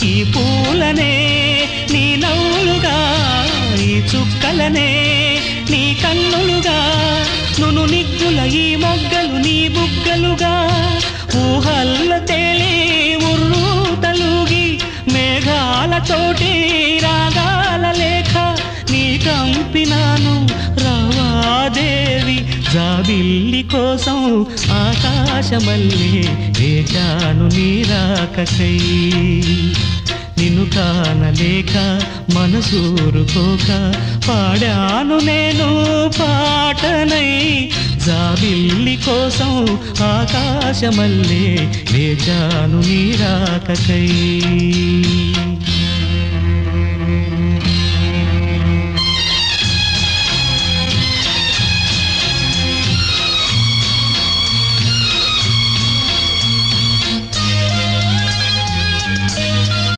ఈ పూలనే నీ నవ్వులుగా, ఈ చుక్కలనే నీ కన్నులుగా, నును నిగ్గుల ఈ మొగ్గలు నీ బుగ్గలుగా, ఊహల్ల తేలే ఉర్రు తలుగి మేఘాలతోటి రాగాల లేఖ నీ కంపినాను రావాదేవి. జాబిల్లి కోసం ఆకాశమల్లే వేచాను నీ రాకకై, నిన్ను కానలేక మనసూరుకోక పాడాను నేను పాటనై. జాబిల్లి కోసం ఆకాశమల్లే వేచాను నీ రాకకై.